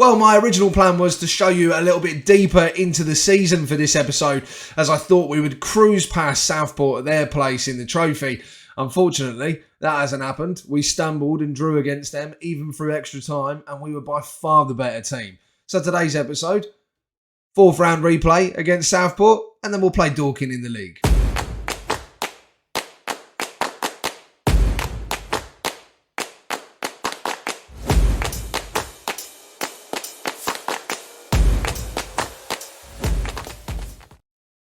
Well, my original plan was to show you a little bit deeper into the season for this episode, as I thought we would cruise past Southport at their place in the trophy. Unfortunately, that hasn't happened. We stumbled and drew against them, even through extra time, and we were by far the better team. So today's episode, 4th round replay against Southport, and then we'll play Dorking in the league.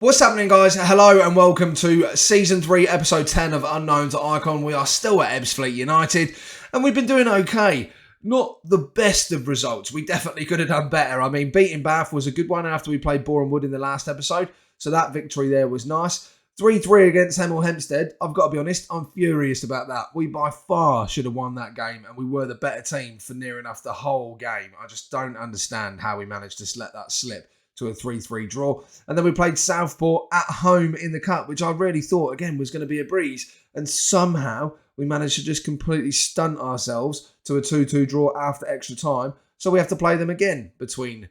What's happening, guys? Hello and welcome to Season 3, Episode 10 of Unknown to Icon. We are still at Ebbsfleet United and we've been doing okay. Not the best of results. We definitely could have done better. I mean, beating Bath was a good one after we played Boreham Wood in the last episode. So that victory there was nice. 3-3 against Hemel Hempstead. I've got to be honest, I'm furious about that. We by far should have won that game and we were the better team for near enough the whole game. I just don't understand how we managed to let that slip to a 3-3 draw. And then we played Southport at home in the Cup, which I really thought, again, was going to be a breeze. And somehow we managed to just completely stunt ourselves to a 2-2 draw after extra time. So we have to play them again between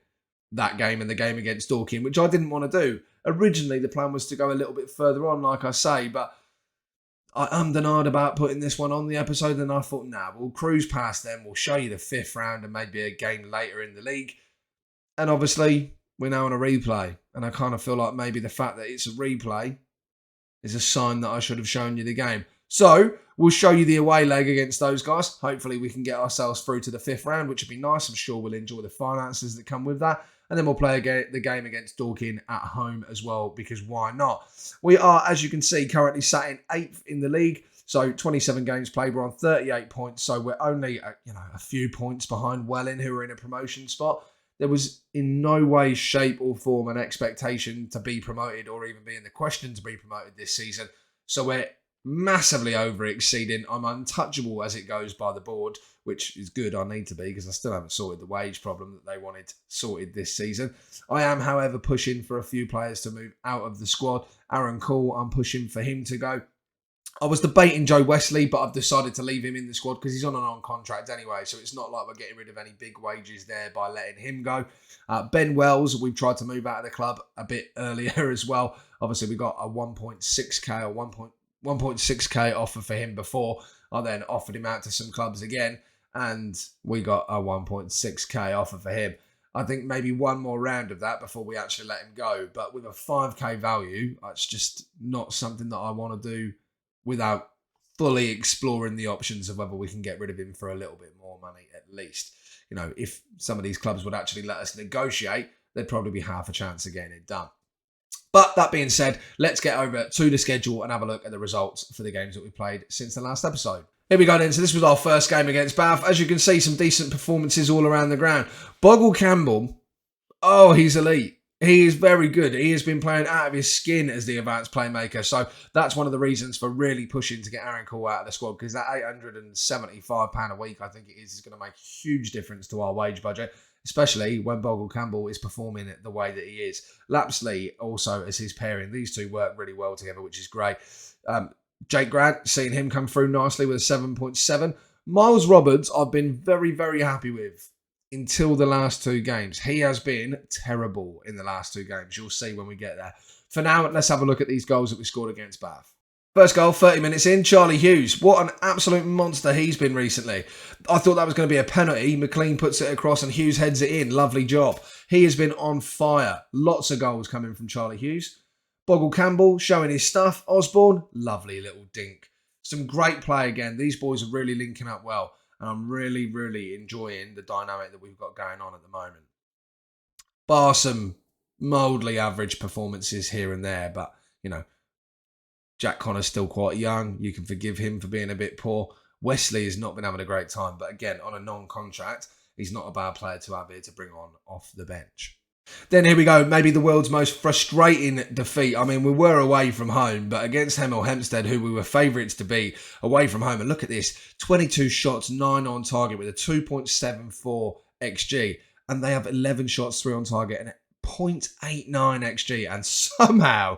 that game and the game against Dorking, which I didn't want to do. Originally, the plan was to go a little bit further on, like I say, but I ummed and ahed about putting this one on the episode, and I thought, nah, we'll cruise past them. We'll show you the 5th round and maybe a game later in the league. And obviously, we're now on a replay, and I kind of feel like maybe the fact that it's a replay is a sign that I should have shown you the game. So, we'll show you the away leg against those guys. Hopefully, we can get ourselves through to the 5th round, which would be nice. I'm sure we'll enjoy the finances that come with that. And then we'll play the game against Dorking at home as well, because why not? We are, as you can see, currently sat in 8th in the league. So, 27 games played. We're on 38 points. So, we're only a few points behind Welling, who are in a promotion spot. There was in no way, shape or form an expectation to be promoted or even be in the question to be promoted this season. So we're massively over-exceeding. I'm untouchable as it goes by the board, which is good. I need to be because I still haven't sorted the wage problem that they wanted sorted this season. I am, however, pushing for a few players to move out of the squad. Aaron Cole, I'm pushing for him to go. I was debating Joe Wesley, but I've decided to leave him in the squad because he's on an on-contract anyway, so it's not like we're getting rid of any big wages there by letting him go. Ben Wells, we've tried to move out of the club a bit earlier as well. Obviously, we got a 1.6k or 1.6k offer for him before. I then offered him out to some clubs again, and we got a 1.6k offer for him. I think maybe one more round of that before we actually let him go, but with a 5k value, it's just not something that I want to do without fully exploring the options of whether we can get rid of him for a little bit more money at least. You know, if some of these clubs would actually let us negotiate, there'd probably be half a chance of getting it done. But that being said, let's get over to the schedule and have a look at the results for the games that we played since the last episode. Here we go then. So this was our first game against Bath. As you can see, some decent performances all around the ground. Bogle Campbell, oh, he's elite. He is very good. He has been playing out of his skin as the advanced playmaker. So that's one of the reasons for really pushing to get Aaron Cole out of the squad, because that £875 a week, I think it is going to make a huge difference to our wage budget, especially when Bogle Campbell is performing the way that he is. Lapsley also as his pairing. These two work really well together, which is great. Jake Grant, seeing him come through nicely with a 7.7. Miles Roberts, I've been very, very happy with until the last 2 games. He has been terrible in the last 2 games. You'll see when we get there. For now, let's have a look at these goals that we scored against Bath. First goal, 30 minutes in, Charlie Hughes. What an absolute monster he's been recently. I thought that was going to be a penalty. McLean puts it across and Hughes heads it in. Lovely job. He has been on fire. Lots of goals coming from Charlie Hughes. Bogle Campbell showing his stuff. Osborne, lovely little dink. Some great play again. These boys are really linking up well. And I'm really, really enjoying the dynamic that we've got going on at the moment. Bar some mildly average performances here and there, but, you know, Jack Connor's still quite young. You can forgive him for being a bit poor. Wesley has not been having a great time, but again, on a non-contract, he's not a bad player to have here to bring on off the bench. Then here we go, maybe the world's most frustrating defeat. I mean, we were away from home, but against Hemel Hempstead, who we were favourites to be away from home. And look at this, 22 shots, 9 on target with a 2.74 XG. And they have 11 shots, 3 on target and a 0.89 XG. And somehow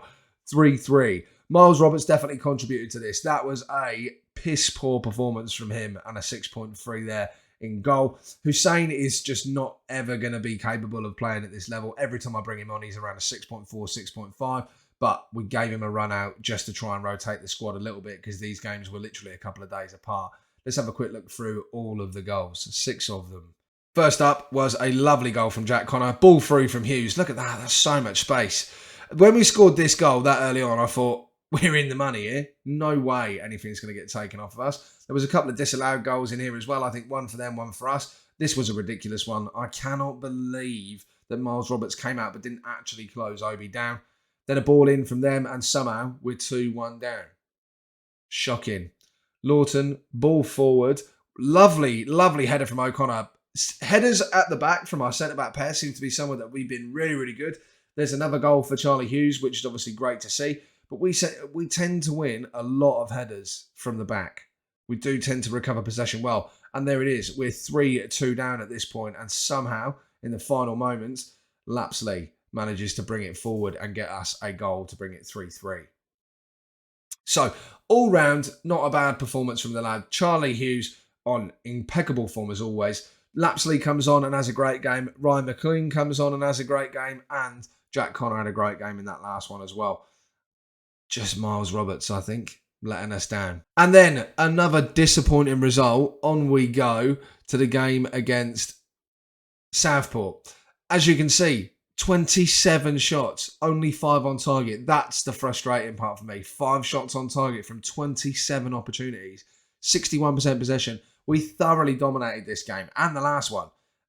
3-3. Miles Roberts definitely contributed to this. That was a piss poor performance from him and a 6.3 there in goal. Hussein is just not ever going to be capable of playing at this level. Every time I bring him on, he's around a 6.4, 6.5. But we gave him a run out just to try and rotate the squad a little bit because these games were literally a couple of days apart. Let's have a quick look through all of the goals, 6 of them. First up was a lovely goal from Jack Connor. Ball through from Hughes. Look at that. That's so much space. When we scored this goal that early on, I thought, we're in the money here. No way anything's going to get taken off of us. There was a couple of disallowed goals in here as well. I think one for them, one for us. This was a ridiculous one. I cannot believe that Miles Roberts came out but didn't actually close Obi down. Then a ball in from them and somehow we're 2-1 down. Shocking. Lawton, ball forward. Lovely, lovely header from O'Connor. Headers at the back from our centre-back pair seem to be somewhere that we've been really, really good. There's another goal for Charlie Hughes, which is obviously great to see. But we tend to win a lot of headers from the back. We do tend to recover possession well. And there it is. We're 3-2 down at this point. And somehow, in the final moments, Lapsley manages to bring it forward and get us a goal to bring it 3-3. So, all round, not a bad performance from the lad. Charlie Hughes on impeccable form as always. Lapsley comes on and has a great game. Ryan McLean comes on and has a great game. And Jack Connor had a great game in that last one as well. Just Miles Roberts, I think, letting us down. And then another disappointing result. On we go to the game against Southport. As you can see, 27 shots, only 5 on target. That's the frustrating part for me. 5 shots on target from 27 opportunities. 61% possession. We thoroughly dominated this game and the last one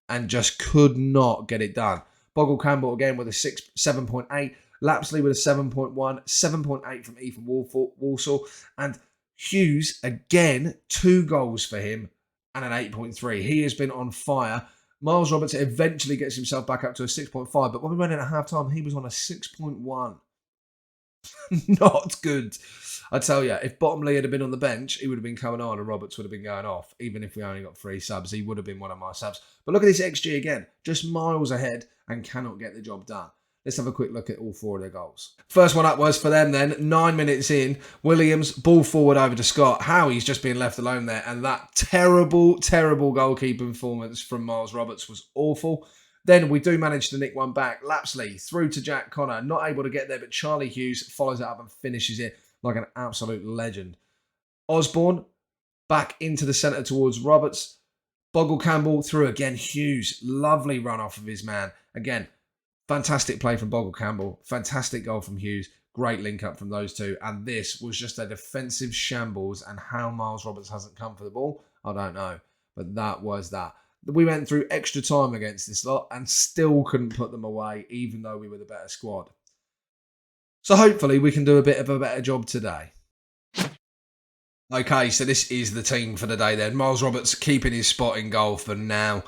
and just could not get it done. Bogle Campbell again with a 7.8. Lapsley with a 7.1. 7.8 from Ethan Walsall. And Hughes, again, 2 goals for him and an 8.3. He has been on fire. Miles Roberts eventually gets himself back up to a 6.5. But when we went in at half-time, he was on a 6.1. Not good. I tell you, if Bottomley had been on the bench, he would have been coming on and Roberts would have been going off. Even if we only got 3 subs, he would have been one of my subs. But look at this XG again. Just miles ahead and cannot get the job done. Let's have a quick look at all 4 of their goals. First one up was for them then. 9 minutes in. Williams, ball forward over to Scott. Howie's just being left alone there. And that terrible, terrible goalkeeping performance from Miles Roberts was awful. Then we do manage to nick one back. Lapsley through to Jack Connor. Not able to get there, but Charlie Hughes follows it up and finishes it like an absolute legend. Osborne back into the centre towards Roberts. Bogle Campbell through again. Hughes. Lovely run off of his man. Again, fantastic play from Bogle Campbell. Fantastic goal from Hughes. Great link up from those two. And this was just a defensive shambles. And how Miles Roberts hasn't come for the ball, I don't know. But that was that. We went through extra time against this lot and still couldn't put them away, even though we were the better squad. So hopefully we can do a bit of a better job today. Okay, so this is the team for the day then. Miles Roberts keeping his spot in goal for now.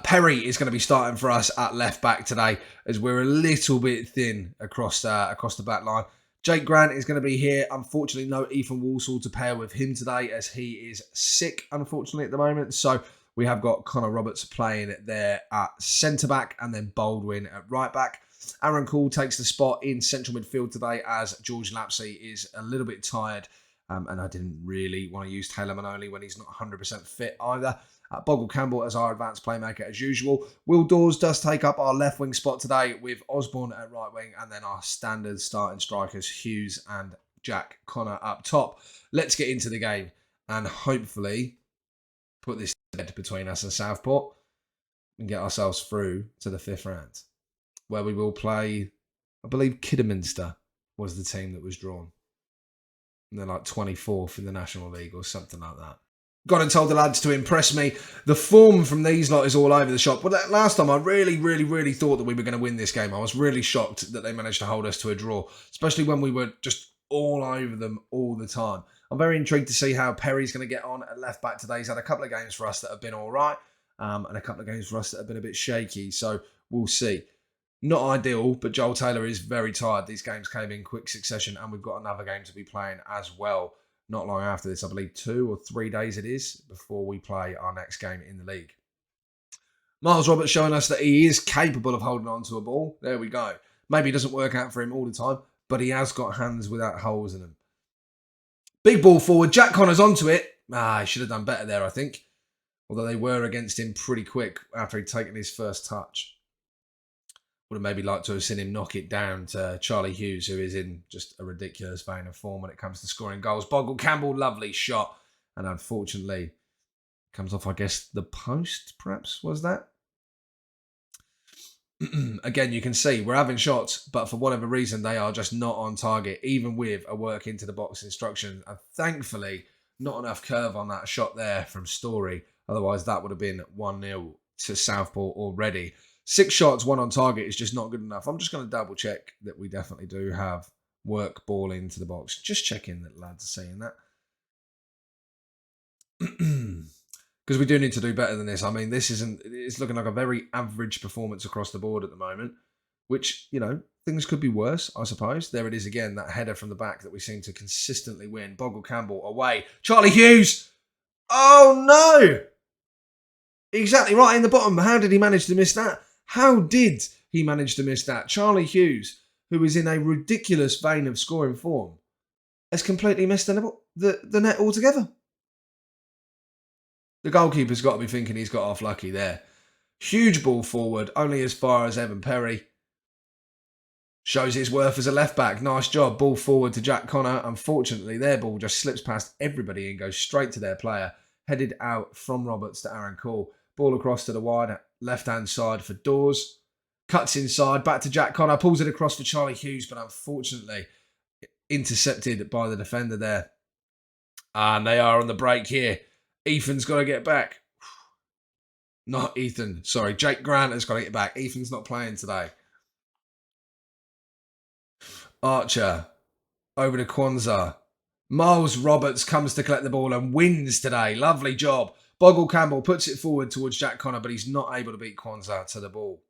Perry is going to be starting for us at left back today as we're a little bit thin across the back line. Jake Grant is going to be here. Unfortunately, no Ethan Walsall to pair with him today as he is sick, unfortunately, at the moment. So we have got Connor Roberts playing there at centre-back and then Baldwin at right-back. Aaron Call takes the spot in central midfield today as George Lapsley is a little bit tired. And I didn't really want to use Taylor Manoli when he's not 100% fit either. Bogle Campbell as our advanced playmaker as usual. Will Dawes does take up our left wing spot today with Osborne at right wing and then our standard starting strikers Hughes and Jack Connor up top. Let's get into the game and hopefully put this head between us and Southport and get ourselves through to the 5th round where we will play, I believe Kidderminster was the team that was drawn. And they're like 24th in the National League or something like that. Got and told the lads to impress me. The form from these lot is all over the shop. But last time I really thought that we were going to win this game. I was really shocked that they managed to hold us to a draw, especially when we were just all over them all the time. I'm very intrigued to see how Perry's going to get on at left back today. He's had a couple of games for us that have been all right and a couple of games for us that have been a bit shaky. So we'll see. Not ideal, but Joel Taylor is very tired. These games came in quick succession and we've got another game to be playing as well. Not long after this, I believe 2 or 3 days it is before we play our next game in the league. Miles Roberts showing us that he is capable of holding on to a ball. There we go. Maybe it doesn't work out for him all the time, but he has got hands without holes in them. Big ball forward. Jack Connor's onto it. He should have done better there, I think. although they were against him pretty quick after he'd taken his first touch. Would have maybe liked to have seen him knock it down to Charlie Hughes, who is in just a ridiculous vein of form when it comes to scoring goals. Bogle Campbell, lovely shot. And unfortunately, comes off, I guess, the post, perhaps, was that? Again, you can see we're having shots, but for whatever reason, they are just not on target, even with a work into the box instruction. And thankfully, not enough curve on that shot there from Story. Otherwise, that would have been 1-0 to Southport already. 6 shots, 1 on target is just not good enough. I'm just going to double check that we definitely do have work ball into the box. Just checking that lads are saying that. Because we do need to do better than this. I mean, it's looking like a very average performance across the board at the moment, which, things could be worse, I suppose. There it is again, that header from the back that we seem to consistently win. Bogle Campbell away. Charlie Hughes! Oh, no! Exactly right in the bottom. How did he manage to miss that? How did he manage to miss that? Charlie Hughes, who is in a ridiculous vein of scoring form, has completely missed the net altogether. The goalkeeper's got to be thinking he's got off lucky there. Huge ball forward, only as far as Evan Perry. Shows his worth as a left-back. Nice job. Ball forward to Jack Connor. Unfortunately, their ball just slips past everybody and goes straight to their player. Headed out from Roberts to Aaron Cole. Ball across to the wide left-hand side for Dawes. Cuts inside, back to Jack Connor. Pulls it across for Charlie Hughes, but unfortunately intercepted by the defender there. And they are on the break here. Ethan's got to get back. Not Ethan. Sorry, Jake Grant has got to get back. Ethan's not playing today. Archer. Over to Kwanzaa. Miles Roberts comes to collect the ball and wins today. Lovely job. Bogle Campbell puts it forward towards Jack Connor, but he's not able to beat Kwanzaa to the ball.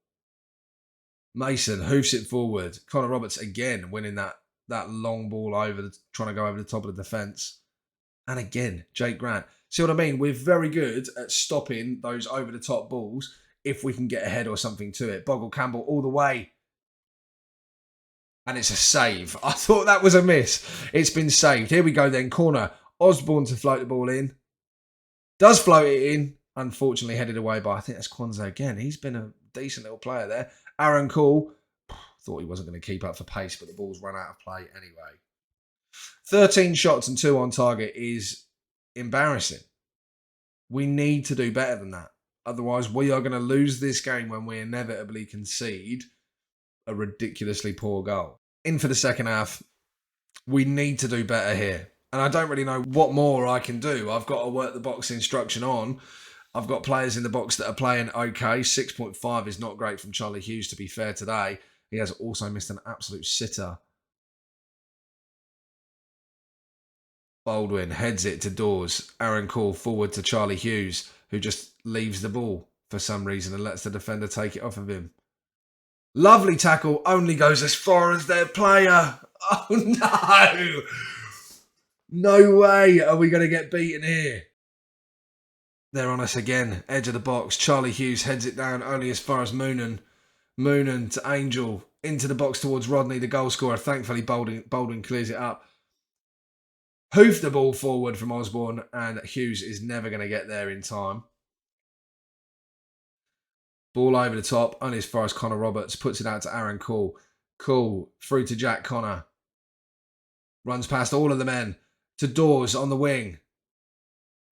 Mason hoofs it forward. Connor Roberts again winning that long ball trying to go over the top of the defence. And again, Jake Grant. See what I mean? We're very good at stopping those over-the-top balls if we can get ahead or something to it. Bogle Campbell all the way. And it's a save. I thought that was a miss. It's been saved. Here we go then. Corner. Osborne to float the ball in. Does float it in. Unfortunately headed away by, I think that's Kwanzaa again. He's been a decent little player there. Aaron Cole. Thought he wasn't going to keep up for pace, but the ball's run out of play anyway. 13 shots and 2 on target is embarrassing. We need to do better than that. Otherwise, we are going to lose this game when we inevitably concede a ridiculously poor goal. In for the second half, we need to do better here. And I don't really know what more I can do. I've got to work the box instruction on. I've got players in the box that are playing okay. 6.5 is not great from Charlie Hughes, to be fair, today. He has also missed an absolute sitter. Baldwin heads it to Dawes. Aaron Cole forward to Charlie Hughes, who just leaves the ball for some reason and lets the defender take it off of him. Lovely tackle, only goes as far as their player. Oh no! No way are we going to get beaten here. They're on us again. Edge of the box. Charlie Hughes heads it down only as far as Moonan. Moonan to Angel. Into the box towards Rodney, the goal scorer. Thankfully, Baldwin clears it up. Hoof the ball forward from Osborne, and Hughes is never going to get there in time. Ball over the top, only as far as Connor Roberts. Puts it out to Aaron Cole. Cole through to Jack Connor. Runs past all of the men. To Dawes on the wing.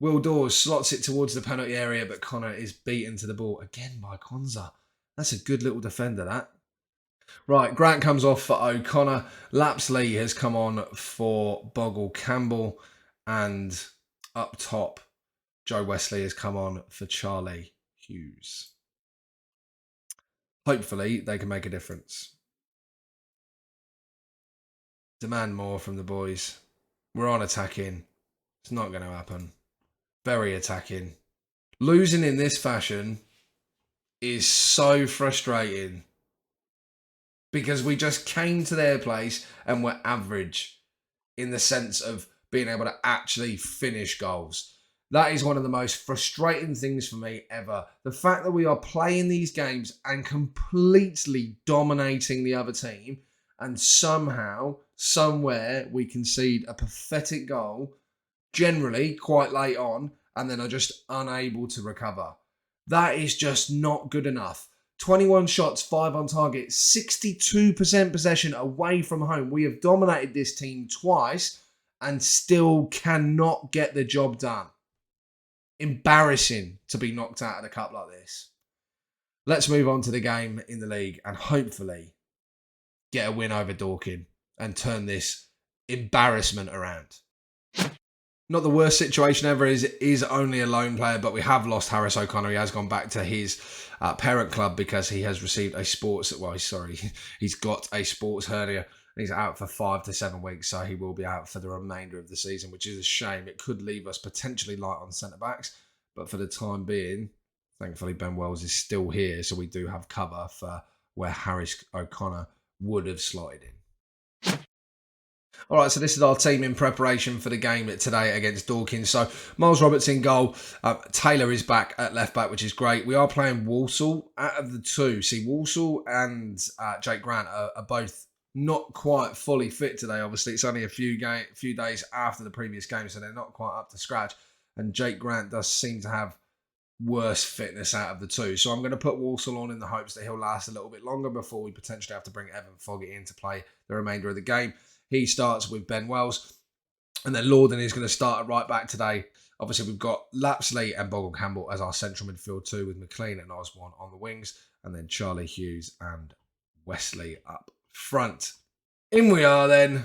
Will Dawes slots it towards the penalty area, but Connor is beaten to the ball again by Kwanzaa. That's a good little defender, that. Right, Grant comes off for O'Connor. Lapsley has come on for Bogle Campbell. And up top, Joe Wesley has come on for Charlie Hughes. Hopefully, they can make a difference. Demand more from the boys. We're on attacking. It's not going to happen. Very attacking. Losing in this fashion is so frustrating. Because we just came to their place and were average in the sense of being able to actually finish goals. That is one of the most frustrating things for me ever. The fact that we are playing these games and completely dominating the other team, and somehow, somewhere, we concede a pathetic goal, generally quite late on, and then are just unable to recover. That is just not good enough. 21 shots, 5 on target, 62% possession away from home. We have dominated this team twice and still cannot get the job done. Embarrassing to be knocked out of the cup like this. Let's move on to the game in the league and hopefully get a win over Dorking and turn this embarrassment around. Not the worst situation ever, is only a lone player, but we have lost Harris O'Connor. He has gone back to his parent club because he has received a he's got a sports hernia. He's out for 5 to 7 weeks, so he will be out for the remainder of the season, which is a shame. It could leave us potentially light on centre-backs, but for the time being, thankfully Ben Wells is still here, so we do have cover for where Harris O'Connor would have slotted in. All right, so this is our team in preparation for the game today against Dorking. So Miles Roberts in goal. Taylor is back at left back, which is great. We are playing Walsall out of the two. See, Walsall and Jake Grant are both not quite fully fit today. Obviously, it's only a few days after the previous game, so they're not quite up to scratch. And Jake Grant does seem to have worse fitness out of the two. So I'm going to put Walsall on in the hopes that he'll last a little bit longer before we potentially have to bring Evan Fogarty in to play the remainder of the game. He starts with Ben Wells. And then Lorden is going to start at right back today. Obviously, we've got Lapsley and Bogle Campbell as our central midfield two, with McLean and Osborne on the wings. And then Charlie Hughes and Wesley up front. In we are then.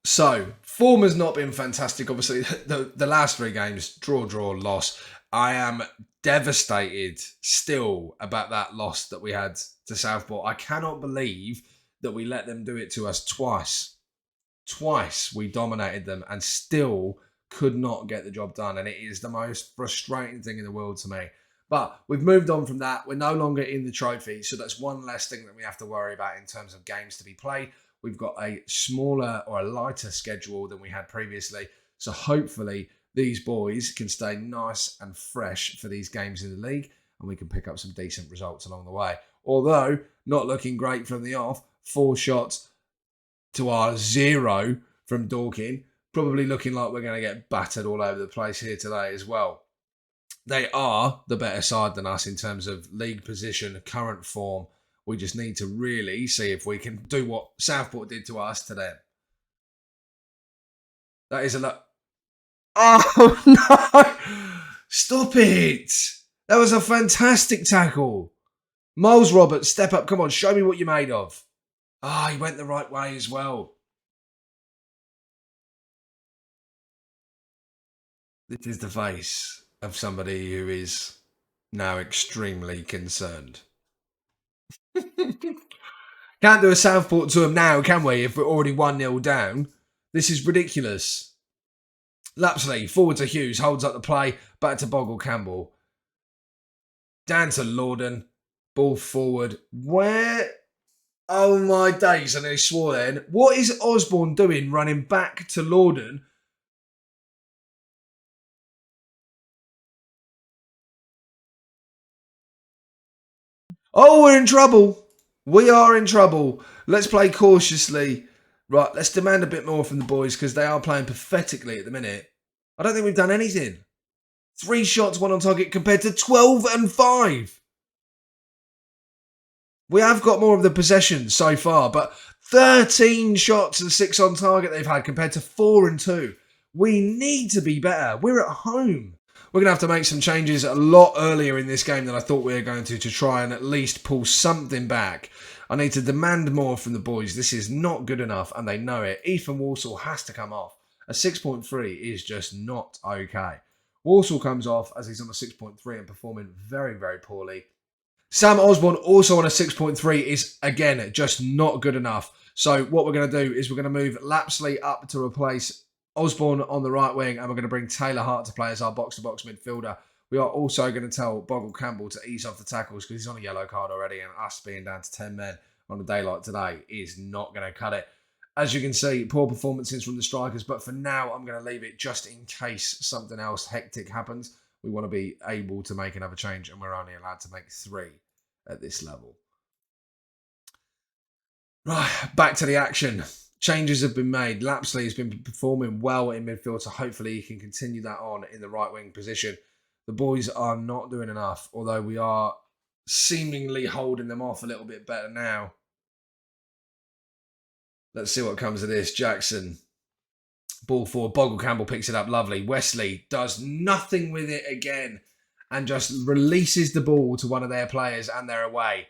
So, form has not been fantastic. Obviously, the last 3 games, draw, loss. I am devastated still about that loss that we had to Southport. I cannot believe that we let them do it to us twice. Twice we dominated them and still could not get the job done. And it is the most frustrating thing in the world to me. But we've moved on from that. We're no longer in the trophy. So that's one less thing that we have to worry about in terms of games to be played. We've got a smaller or a lighter schedule than we had previously. So hopefully these boys can stay nice and fresh for these games in the league and we can pick up some decent results along the way. Although, not looking great from the off. 4 shots to our 0 from Dorking. Probably looking like we're going to get battered all over the place here today as well. They are the better side than us in terms of league position, current form. We just need to really see if we can do what Southport did to us to them. That is a lot. Oh, no! Stop it! That was a fantastic tackle. Miles Roberts, step up. Come on, show me what you're made of. He went the right way as well. This is the face of somebody who is now extremely concerned. Can't do a Southport to him now, can we, if we're already 1-0 down? This is ridiculous. Lapsley, forward to Hughes, holds up the play, back to Bogle Campbell. Down to Lorden, ball forward. Where? Oh my days, I nearly swore then. What is Osborne doing running back to Lorden? Oh, we're in trouble. We are in trouble. Let's play cautiously. Right, let's demand a bit more from the boys because they are playing pathetically at the minute. I don't think we've done anything. 3 shots, 1 on target compared to 12 and 5. We have got more of the possession so far, but 13 shots and 6 on target they've had compared to 4 and 2. We need to be better. We're at home. We're going to have to make some changes a lot earlier in this game than I thought we were going to try and at least pull something back. I need to demand more from the boys. This is not good enough, and they know it. Ethan Walsall has to come off. A 6.3 is just not okay. Walsall comes off as he's on a 6.3 and performing very, very poorly. Sam Osborne also on a 6.3 is, again, just not good enough. So what we're going to do is we're going to move Lapsley up to replace Osborne on the right wing, and we're going to bring Taylor Hart to play as our box-to-box midfielder. We are also going to tell Bogle Campbell to ease off the tackles because he's on a yellow card already, and us being down to 10 men on a day like today is not going to cut it. As you can see, poor performances from the strikers, but for now, I'm going to leave it just in case something else hectic happens. We want to be able to make another change, and we're only allowed to make 3 at this level. Right, back to the action. Changes have been made. Lapsley has been performing well in midfield, so hopefully he can continue that on in the right wing position. The boys are not doing enough, although we are seemingly holding them off a little bit better now. Let's see what comes of this. Jackson. Ball forward. Boggle Campbell picks it up. Lovely. Wesley does nothing with it again and just releases the ball to one of their players and they're away.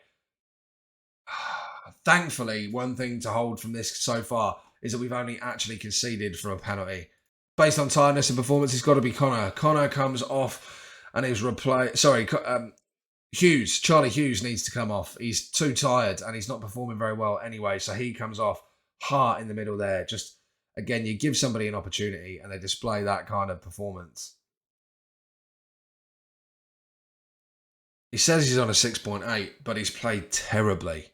Thankfully, one thing to hold from this so far is that we've only actually conceded from a penalty. Based on tiredness and performance, it's got to be Connor. Connor comes off and is replaced. Sorry, Hughes. Charlie Hughes needs to come off. He's too tired and he's not performing very well anyway, so he comes off. Hart in the middle there. Just, again, you give somebody an opportunity and they display that kind of performance. He says he's on a 6.8, but he's played terribly.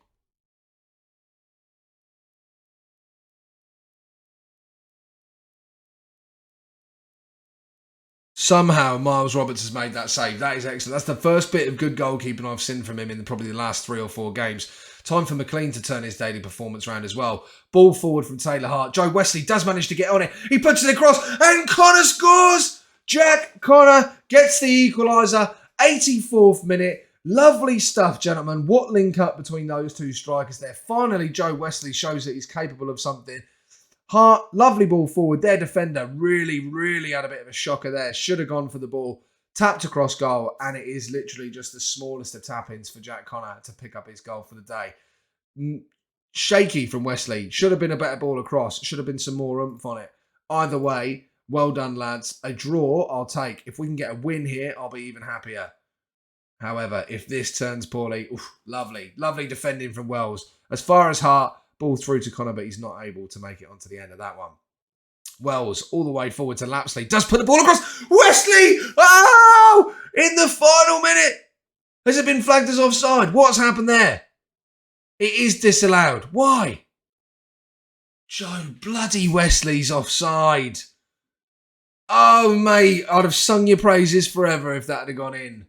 Somehow, Miles Roberts has made that save. That is excellent. That's the first bit of good goalkeeping I've seen from him in probably the last 3 or 4 games. Time for McLean to turn his daily performance round as well. Ball forward from Taylor Hart. Joe Wesley does manage to get on it. He puts it across and Connor scores! Jack Connor gets the equaliser. 84th minute. Lovely stuff, gentlemen. What link up between those two strikers there. Finally, Joe Wesley shows that he's capable of something. Hart, lovely ball forward. Their defender really had a bit of a shocker there. Should have gone for the ball. Tapped across goal, and it is literally just the smallest of tap-ins for Jack Connor to pick up his goal for the day. Shaky from Wesley. Should have been a better ball across. Should have been some more oomph on it. Either way, well done, lads. A draw, I'll take. If we can get a win here, I'll be even happier. However, if this turns poorly, lovely. Lovely defending from Wells. As far as Hart, ball through to Connor, but he's not able to make it onto the end of that one. Wells all the way forward to Lapsley. Does put the ball across. Wesley! Oh! In the final minute. Has it been flagged as offside? What's happened there? It is disallowed. Why? Joe bloody Wesley's offside. Oh, mate. I'd have sung your praises forever if that had gone in.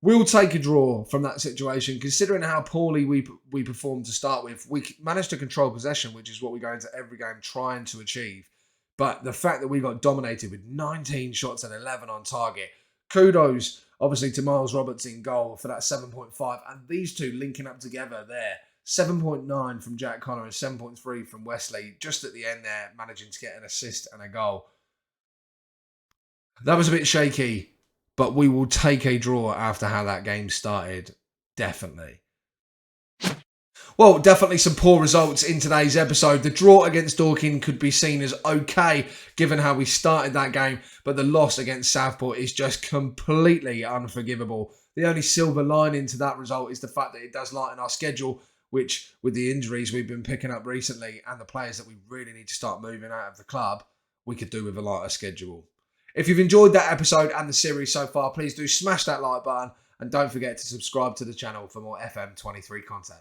We'll take a draw from that situation, considering how poorly we performed to start with. We managed to control possession, which is what we go into every game trying to achieve. But the fact that we got dominated with 19 shots and 11 on target, kudos, obviously, to Miles Roberts in goal for that 7.5. And these two linking up together there. 7.9 from Jack Connor and 7.3 from Wesley. Just at the end there, managing to get an assist and a goal. That was a bit shaky. But we will take a draw after how that game started. Definitely. Well, definitely some poor results in today's episode. The draw against Dorking could be seen as okay, given how we started that game. But the loss against Southport is just completely unforgivable. The only silver lining to that result is the fact that it does lighten our schedule, which, with the injuries we've been picking up recently and the players that we really need to start moving out of the club, we could do with a lighter schedule. If you've enjoyed that episode and the series so far, please do smash that like button and don't forget to subscribe to the channel for more FM23 content.